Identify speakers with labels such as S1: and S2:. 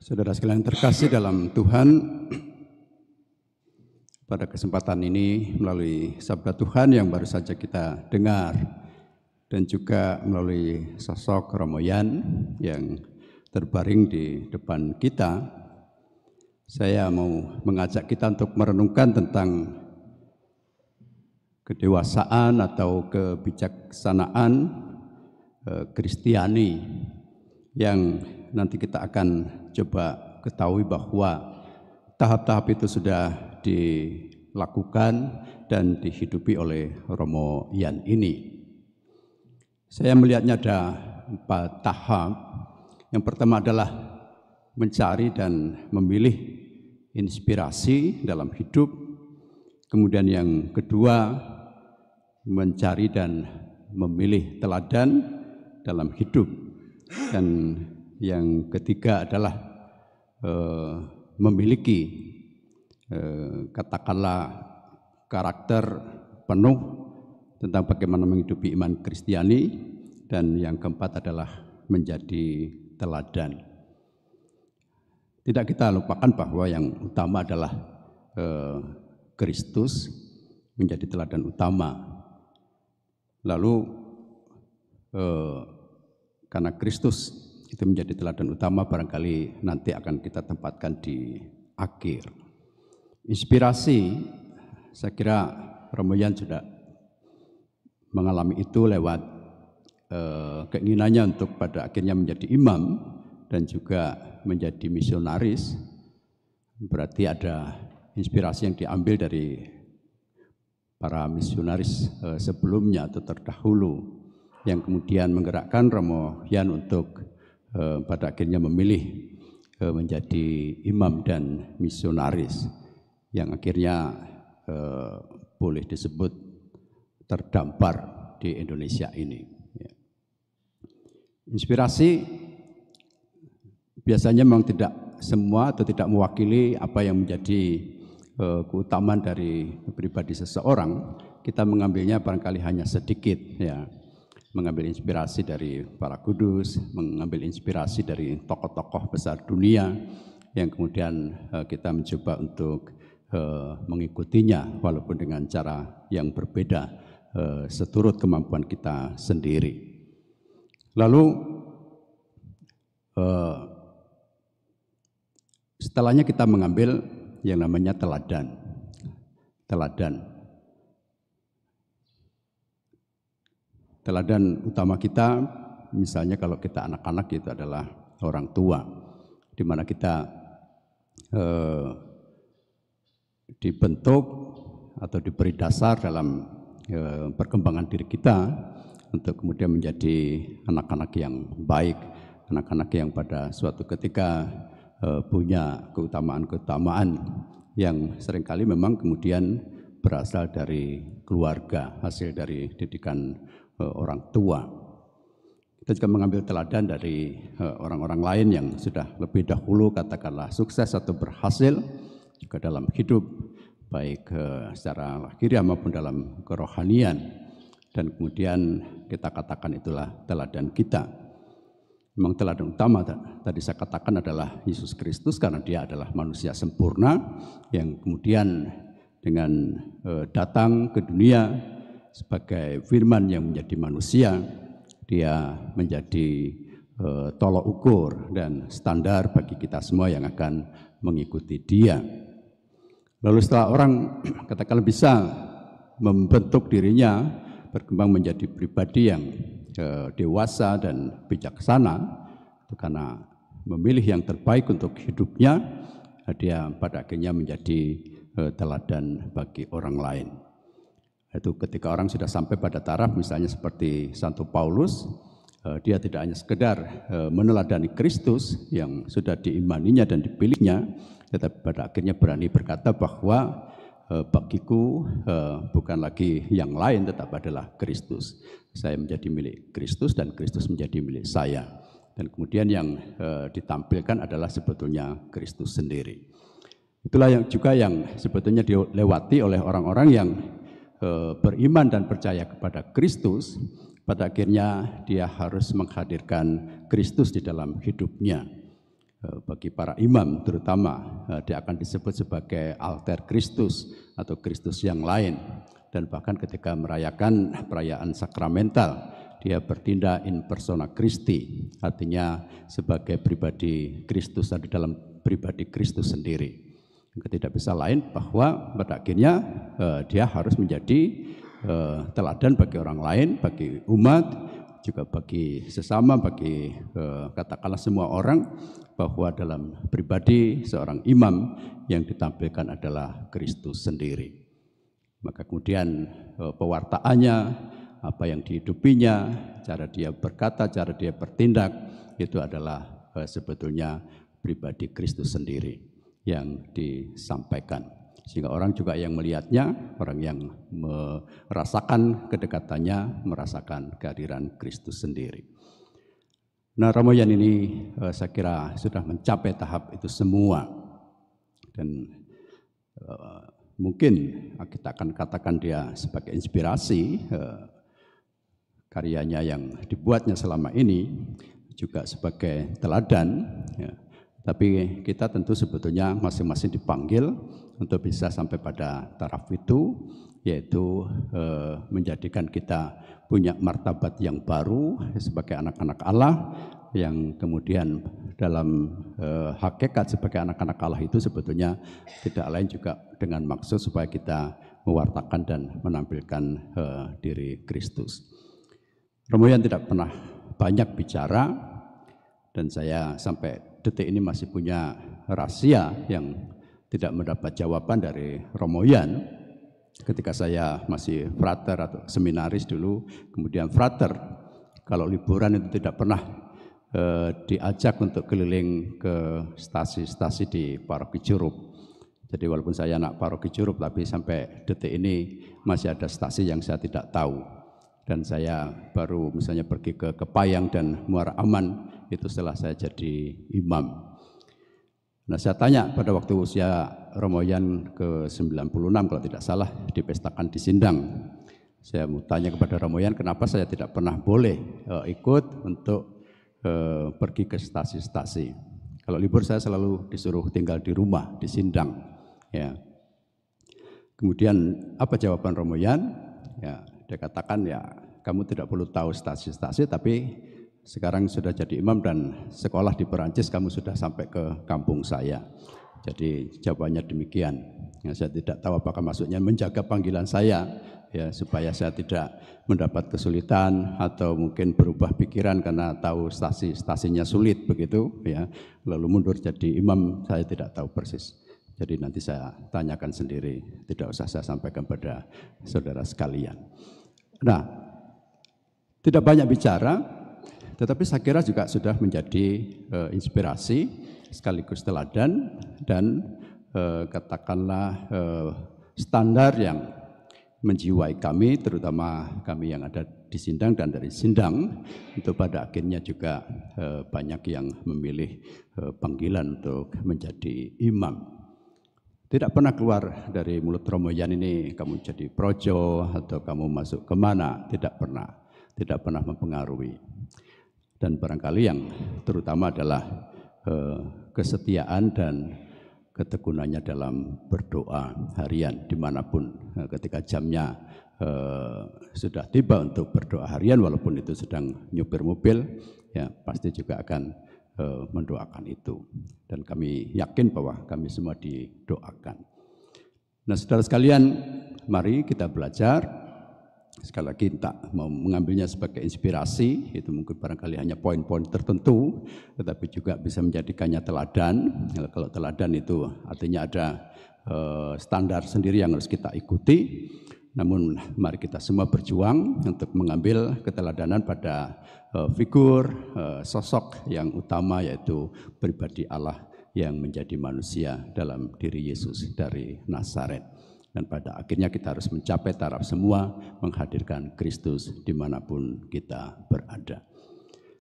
S1: Saudara sekalian terkasih dalam Tuhan, pada kesempatan ini melalui sabda Tuhan yang baru saja kita dengar dan juga melalui sosok Romo Yan yang terbaring di depan kita, saya mau mengajak kita untuk merenungkan tentang kedewasaan atau kebijaksanaan Kristiani yang nanti kita akan coba ketahui bahwa tahap-tahap itu sudah dilakukan dan dihidupi oleh Romo Yan ini. Saya melihatnya ada 4 tahap. Yang pertama adalah mencari dan memilih inspirasi dalam hidup. Kemudian yang kedua, mencari dan memilih teladan dalam hidup. Dan yang ketiga adalah memiliki katakanlah karakter penuh tentang bagaimana menghidupi iman Kristiani, dan yang keempat adalah menjadi teladan. Tidak kita lupakan bahwa yang utama adalah Kristus menjadi teladan utama. Lalu karena Kristus itu menjadi teladan utama, barangkali nanti akan kita tempatkan di akhir. Inspirasi, saya kira Romo Yan sudah mengalami itu lewat keinginannya untuk pada akhirnya menjadi imam dan juga menjadi misionaris. Berarti ada inspirasi yang diambil dari para misionaris sebelumnya atau terdahulu, yang kemudian menggerakkan Romo Yan untuk pada akhirnya memilih menjadi imam dan misionaris yang akhirnya boleh disebut terdampar di Indonesia ini. Inspirasi biasanya memang tidak semua atau tidak mewakili apa yang menjadi keutamaan dari pribadi seseorang. Kita mengambilnya barangkali hanya sedikit, ya. Mengambil inspirasi dari para kudus, mengambil inspirasi dari tokoh-tokoh besar dunia yang kemudian kita mencoba untuk mengikutinya walaupun dengan cara yang berbeda seturut kemampuan kita sendiri. Lalu setelahnya kita mengambil yang namanya teladan. Teladan utama kita, misalnya kalau kita anak-anak, itu adalah orang tua, di mana kita dibentuk atau diberi dasar dalam perkembangan diri kita untuk kemudian menjadi anak-anak yang baik, anak-anak yang pada suatu ketika punya keutamaan-keutamaan yang seringkali memang kemudian berasal dari keluarga, hasil dari didikan orang tua. Kita juga mengambil teladan dari orang-orang lain yang sudah lebih dahulu katakanlah sukses atau berhasil juga dalam hidup, baik secara lahiriah maupun dalam kerohanian, dan kemudian kita katakan itulah teladan kita. Memang teladan utama tadi saya katakan adalah Yesus Kristus, karena dia adalah manusia sempurna yang kemudian dengan datang ke dunia sebagai firman yang menjadi manusia, dia menjadi tolok ukur dan standar bagi kita semua yang akan mengikuti dia. Lalu setelah orang katakanlah bisa membentuk dirinya, berkembang menjadi pribadi yang dewasa dan bijaksana, karena memilih yang terbaik untuk hidupnya, dia pada akhirnya menjadi teladan bagi orang lain. Itu ketika orang sudah sampai pada taraf misalnya seperti Santo Paulus, dia tidak hanya sekedar meneladani Kristus yang sudah diimaninya dan dipilihnya, tetapi pada akhirnya berani berkata bahwa bagiku bukan lagi yang lain tetapi adalah Kristus. Saya menjadi milik Kristus dan Kristus menjadi milik saya. Dan kemudian yang ditampilkan adalah sebetulnya Kristus sendiri. Itulah yang juga yang sebetulnya dilewati oleh orang-orang yang beriman dan percaya kepada Kristus. Pada akhirnya dia harus menghadirkan Kristus di dalam hidupnya. Bagi para imam terutama, dia akan disebut sebagai alter Kristus atau Kristus yang lain. Dan bahkan ketika merayakan perayaan sakramental, dia bertindak in persona Christi, artinya sebagai pribadi Kristus di dalam pribadi Kristus sendiri. Tidak bisa lain bahwa pada akhirnya dia harus menjadi teladan bagi orang lain, bagi umat, juga bagi sesama, bagi katakanlah semua orang, bahwa dalam pribadi seorang imam yang ditampilkan adalah Kristus sendiri. Maka kemudian pewartaannya, apa yang dihidupinya, cara dia berkata, cara dia bertindak, itu adalah sebetulnya pribadi Kristus sendiri yang disampaikan. Sehingga orang juga yang melihatnya, orang yang merasakan kedekatannya, merasakan kehadiran Kristus sendiri. Nah, Romoyan ini saya kira sudah mencapai tahap itu semua. Dan mungkin kita akan katakan dia sebagai inspirasi, karyanya yang dibuatnya selama ini juga sebagai teladan, ya. Tapi kita tentu sebetulnya masing-masing dipanggil untuk bisa sampai pada taraf itu, yaitu menjadikan kita punya martabat yang baru sebagai anak-anak Allah, yang kemudian dalam hakikat sebagai anak-anak Allah itu sebetulnya tidak lain juga dengan maksud supaya kita mewartakan dan menampilkan diri Kristus. Romoyan tidak pernah banyak bicara, dan saya sampai detik ini masih punya rahasia yang tidak mendapat jawaban dari Romoyan. Ketika saya masih frater atau seminaris dulu, kemudian frater, kalau liburan itu tidak pernah diajak untuk keliling ke stasi-stasi di Paroki Curup. Jadi walaupun saya anak Paroki Curup, tapi sampai detik ini masih ada stasi yang saya tidak tahu. Dan saya baru misalnya pergi ke Kepayang dan Muara Aman itu setelah saya jadi imam. Nah, saya tanya pada waktu usia Romoyan ke-96 kalau tidak salah, dipestakan di Sindang. Saya mau tanya kepada Romoyan, kenapa saya tidak pernah boleh ikut untuk pergi ke stasi-stasi. Kalau libur saya selalu disuruh tinggal di rumah di Sindang. Ya. Kemudian apa jawaban Romoyan? Ya, dia katakan, ya kamu tidak perlu tahu stasi-stasi, tapi sekarang sudah jadi imam dan sekolah di Perancis, kamu sudah sampai ke kampung saya. Jadi jawabannya demikian. Ya, saya tidak tahu apakah maksudnya menjaga panggilan saya, ya, supaya saya tidak mendapat kesulitan atau mungkin berubah pikiran karena tahu stasinya sulit begitu, ya. Lalu mundur jadi imam, saya tidak tahu persis. Jadi nanti saya tanyakan sendiri, tidak usah saya sampaikan pada saudara sekalian. Nah, tidak banyak bicara, tetapi saya kira juga sudah menjadi inspirasi sekaligus teladan dan katakanlah standar yang menjiwai kami, terutama kami yang ada di Sindang dan dari Sindang, untuk pada akhirnya juga banyak yang memilih panggilan untuk menjadi imam. Tidak pernah keluar dari mulut Romoyan ini kamu jadi projo atau kamu masuk kemana, tidak pernah mempengaruhi. Dan barangkali yang terutama adalah kesetiaan dan ketekunannya dalam berdoa harian dimanapun. Ketika jamnya sudah tiba untuk berdoa harian, walaupun itu sedang nyupir mobil, ya pasti juga akan mendoakan itu. Dan kami yakin bahwa kami semua didoakan. Nah, saudara sekalian, mari kita belajar. Sekali lagi tak mau mengambilnya sebagai inspirasi, itu mungkin barangkali hanya poin-poin tertentu, tetapi juga bisa menjadikannya teladan. Kalau teladan itu artinya ada standar sendiri yang harus kita ikuti. Namun mari kita semua berjuang untuk mengambil keteladanan pada figur, sosok yang utama, yaitu pribadi Allah yang menjadi manusia dalam diri Yesus dari Nazaret. Dan pada akhirnya kita harus mencapai taraf semua menghadirkan Kristus dimanapun kita berada.